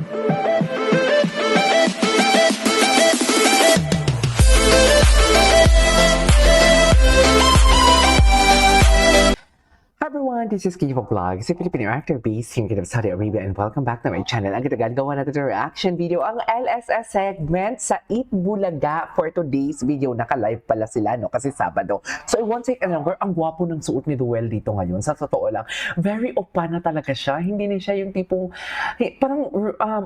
Hi everyone, this is Kiva Vlog, si Filipino actor based here in Saudi Arabia, and welcome back to my channel. Ang gagawa natin ng reaction video, ang LSS segment sa Eat Bulaga. For today's video, naka-live pala sila, no? Kasi Sabado. So I won't take any longer, ang gwapo ng suot ni Ruel dito ngayon. Sa totoo lang, very opa na talaga siya. Hindi na siya yung tipong, parang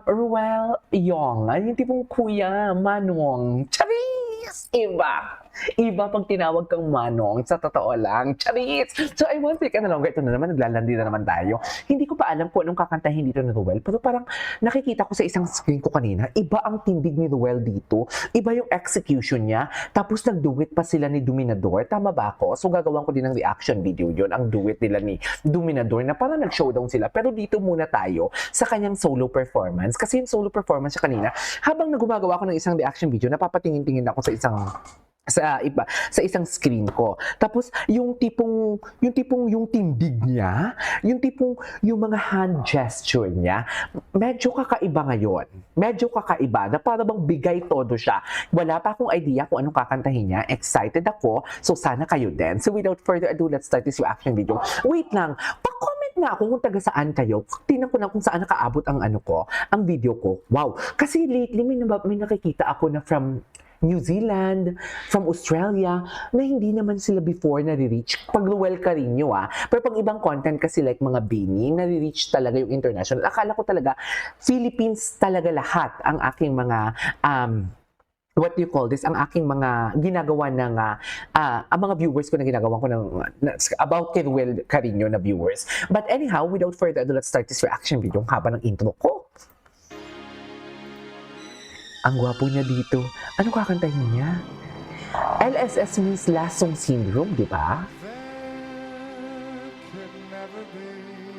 Ruel Yong, yung tipong Kuya Manong. Charis! Iba pag tinawag kang Manong, sa totoo lang. Charis! So I won't take any longer. Ito na naman, naglalandi na naman tayo. Hindi ko pa alam kung anong kakantahin dito ni Ruel, pero parang nakikita ko sa isang screen ko kanina, iba ang tindig ni Ruel dito, iba yung execution niya, tapos nag-duet pa sila ni Dominador. Tama ba ako? So gagawin ko din ng reaction video yon, ang duet nila ni Dominador na parang nag-showdown sila. Pero dito muna tayo sa kanyang solo performance. Kasi yung solo performance siya kanina, habang nagumagawa ko ng isang reaction video, napapatingin-tingin ako sa isang screen ko. Tapos yung tindig niya, yung mga hand gesture niya, medyo kakaiba ngayon. Medyo kakaiba na para bang bigay todo siya. Wala pa akong idea kung anong kakantahin niya. Excited ako. So sana kayo din. So without further ado, let's start this reaction video. Wait lang. Pa-comment na ako kung taga saan kayo. Tingnan ko na kung saan nakaabot ang ang video ko. Wow. Kasi lately may nakikita ako na from New Zealand, from Australia, na hindi naman sila before nare-reach. Pag Ruel Carino pero pag ibang content kasi like mga Bini, nare-reach talaga yung international. Akala ko talaga, Philippines talaga lahat ang aking mga, what do you call this, ang aking mga ginagawa ng, ang mga viewers ko na ginagawa ko about kay Ruel Carino na viewers. But anyhow, without further ado, let's start this reaction video haba ng intro ko. Ang gwapo niya dito. Ano kakantahin niya? LSS means Last Song Syndrome, di ba?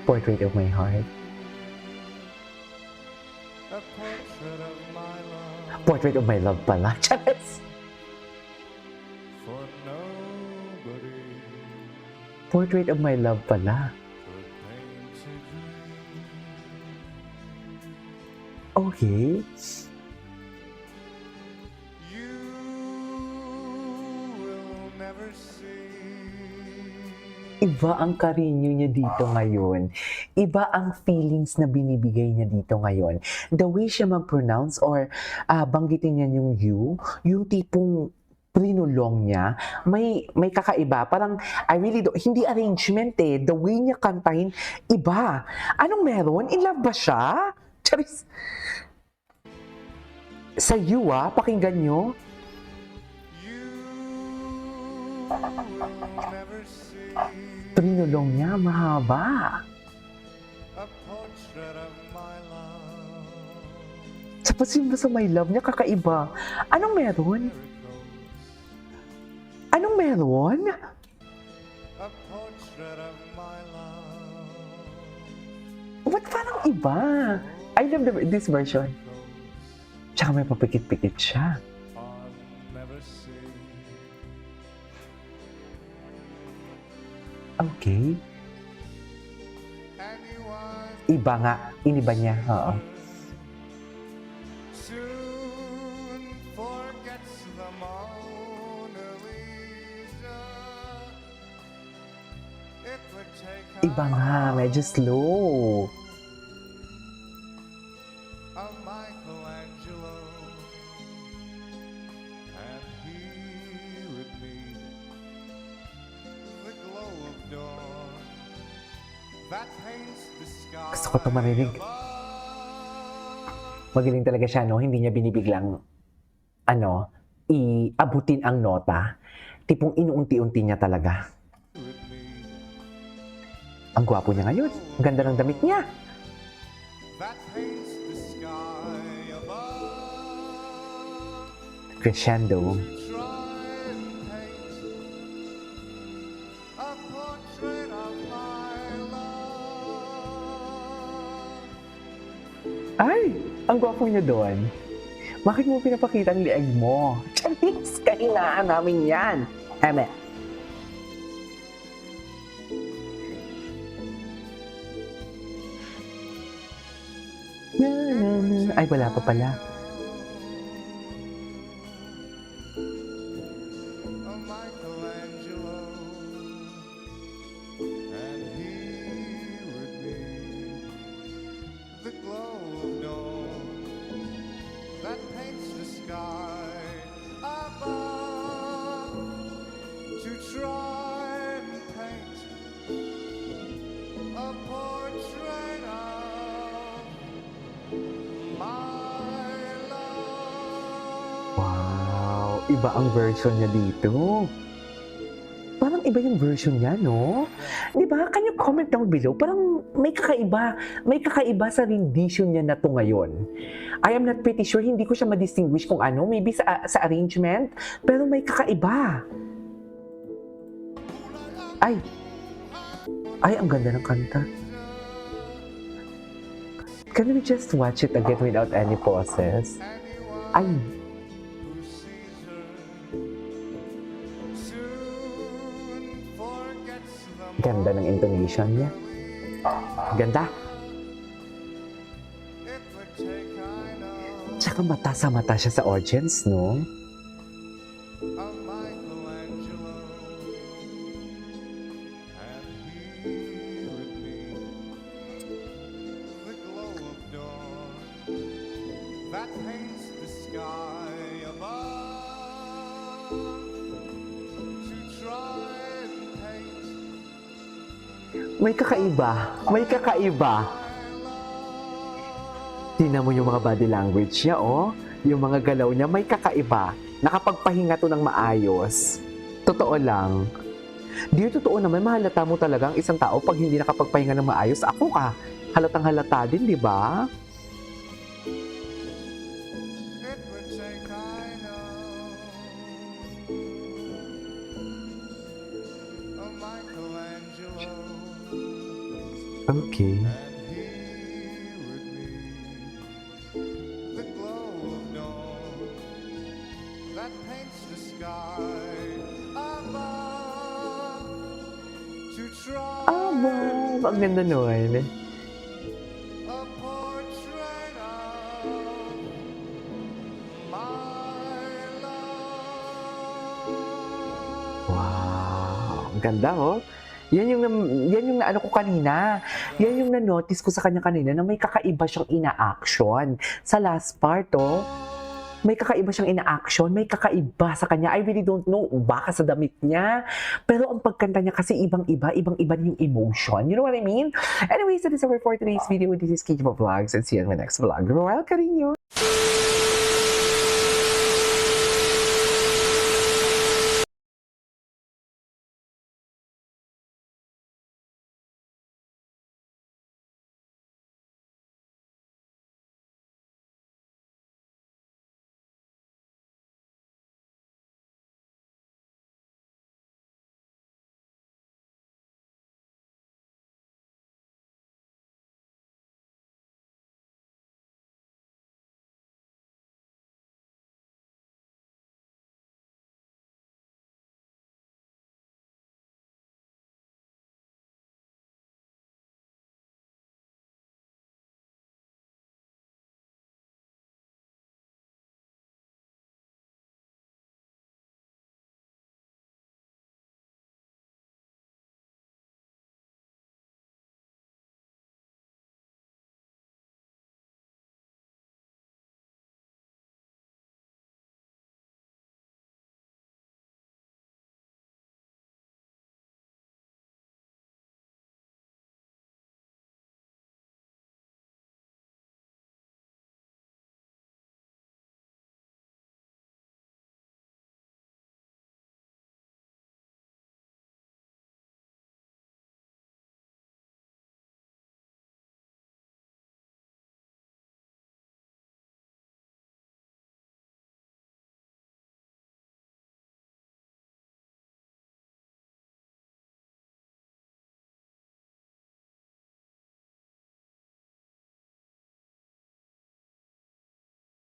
Portrait of My Heart. Portrait of My Love pala. Charis! Portrait of My Love pala. Okay. Iba ang Carino niya dito ngayon. Iba ang feelings na binibigay niya dito ngayon. The way siya mag-pronounce or banggitin niya yung you, yung tipong prinulong niya, may kakaiba. Parang, I really don't, hindi arrangement The way niya kantahin, iba. Anong meron? In love ba siya? Charis! Sa you pakinggan nyo. Prinulong niya, mahaba. Sa pasimba sa My Love niya, kakaiba. Anong meron? Anong meron? Ba't parang iba? I love this version. Tsaka may papikit-pikit siya. Okay. Iba nga. Iniba niya. Oo. Iba nga. Medyo slow. Gusto ko ito marinig. Magaling talaga siya, no? Hindi niya binibiglang, iabutin ang nota. Tipong inuunti-unti niya talaga. Ang gwapo niya ngayon. Ang ganda ng damit niya. Crescendo. Ay, ang gwapo niya doon. Bakit mo pinapakita ang lieg mo? Charis, kahinaan namin yan. Eme. Na, na, na. Ay, wala pa pala. Michelangelo, and he would be the glow of dawn that paints the sky above to try and paint a portrait of my love. Wow, iba ang version niya dito. Parang iba yung version niya, no? Di ba? Can you comment down below? Parang may kakaiba. May kakaiba sa rendition niya na to ngayon. I am not pretty sure. Hindi ko siya ma-distinguish kung ano. Maybe sa arrangement. Pero may kakaiba. Ay! Ay, ang ganda ng kanta. Can we just watch it again without any pauses? Ay! Who sees her soon forgets the Ganda ng intonation niya. Ganda. it would take, I know, Tsaka mata sa mata siya sa audience, no? a Michelangelo, and he would be the glow of dawn that paints the sky above to try and paint May kakaiba. May kakaiba. Tingnan mo yung mga body language niya, oh. Yung mga galaw niya, may kakaiba. Nakapagpahinga to ng maayos. Totoo lang. Di totoo naman, mahalata mo talaga ang isang tao pag hindi nakapagpahinga ng maayos. Ako ka, halatang halata din, di ba? it would take, I know, a Michelangelo, Okay. and he would be the glow of dawn that paints the sky above to try Wow, ang ganda nun. a portrait of my love. Wow, ang ganda, oh. Yan yung naano ko kanina. Yan yung na-notice ko sa kanya kanina na may kakaiba siyang ina-action. Sa last part, oh, may kakaiba siyang ina-action, may kakaiba sa kanya. I really don't know, baka sa damit niya. Pero ang pagkanta niya kasi ibang-iba yung emotion. You know what I mean? Anyways, that is our for today's video. This is Kiki Vlogs and see you in my next vlog. Royal Cariño!